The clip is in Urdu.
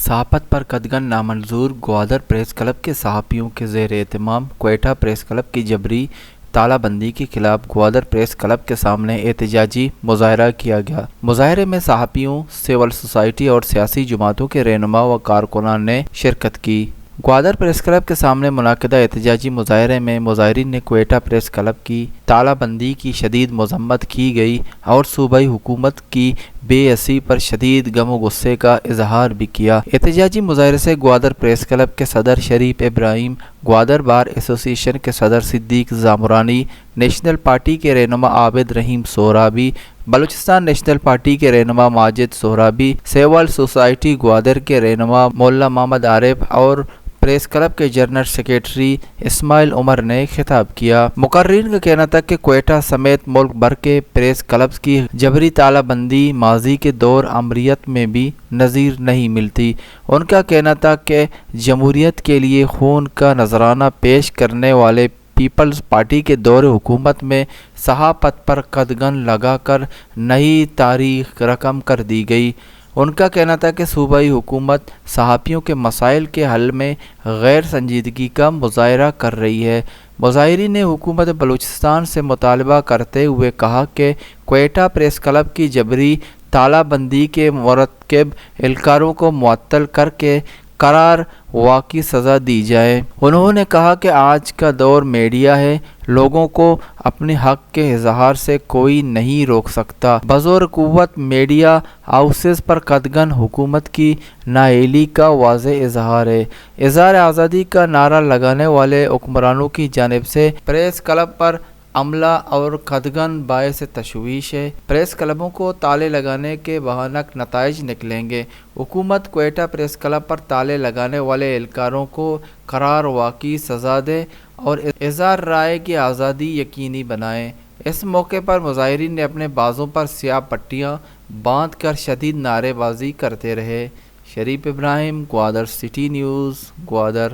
صحافت پر قدغن نامنظور گوادر پریس کلب کے صحافیوں کے زیر اہتمام کوئٹہ پریس کلب کی جبری تالہ بندی کے خلاف گوادر پریس کلب کے سامنے احتجاجی مظاہرہ کیا گیا۔ مظاہرے میں صحافیوں، سول سوسائٹی اور سیاسی جماعتوں کے رہنما و کارکنان نے شرکت کی۔ گوادر پریس کلب کے سامنے منعقدہ احتجاجی مظاہرے میں مظاہرین نے کوئٹہ پریس کلب کی تالہ بندی کی شدید مذمت کی گئی اور صوبائی حکومت کی بے یسی پر شدید غم و غصے کا اظہار بھی کیا۔ احتجاجی مظاہرے سے گوادر پریس کلب کے صدر شریف ابراہیم، گوادر بار ایسوسی ایشن کے صدر صدیق زامرانی، نیشنل پارٹی کے رہنما عابد رحیم سہرابی، بلوچستان نیشنل پارٹی کے رہنما ماجد سہرابی، سول سوسائٹی گوادر کے رہنما مولانا محمد عارف اور پریس کلب کے جنرل سیکریٹری اسماعیل عمر نے خطاب کیا۔ مقررین کا کہنا تھا کہ کوئٹہ سمیت ملک بھر کے پریس کلبز کی جبری تالہ بندی ماضی کے دور امریت میں بھی نظیر نہیں ملتی۔ ان کا کہنا تھا کہ جمہوریت کے لیے خون کا نذرانہ پیش کرنے والے پیپلز پارٹی کے دور حکومت میں صحافت پر قدغن لگا کر نئی تاریخ رقم کر دی گئی۔ ان کا کہنا تھا کہ صوبائی حکومت صحافیوں کے مسائل کے حل میں غیر سنجیدگی کا مظاہرہ کر رہی ہے۔ مظاہرین نے حکومت بلوچستان سے مطالبہ کرتے ہوئے کہا کہ کوئٹہ پریس کلب کی جبری تالہ بندی کے مرتکب اہلکاروں کو معطل کر کے قرار واقعی سزا دی جائے۔ انہوں نے کہا کہ آج کا دور میڈیا ہے، لوگوں کو اپنے حق کے اظہار سے کوئی نہیں روک سکتا۔ بزور قوت میڈیا ہاؤسز پر قدغن حکومت کی نااہلی کا واضح اظہار ہے۔ اظہار آزادی کا نعرہ لگانے والے حکمرانوں کی جانب سے پریس کلب پر عملہ اور قدغن باعث تشویش ہے۔ پریس کلبوں کو تالے لگانے کے بھیانک نتائج نکلیں گے۔ حکومت کوئٹہ پریس کلب پر تالے لگانے والے اہلکاروں کو قرار واقعی سزا دے اور اظہار رائے کی آزادی یقینی بنائے۔ اس موقع پر مظاہرین نے اپنے بازوں پر سیاہ پٹیاں باندھ کر شدید نعرے بازی کرتے رہے۔ شریف ابراہیم، گوادر سٹی نیوز، گوادر۔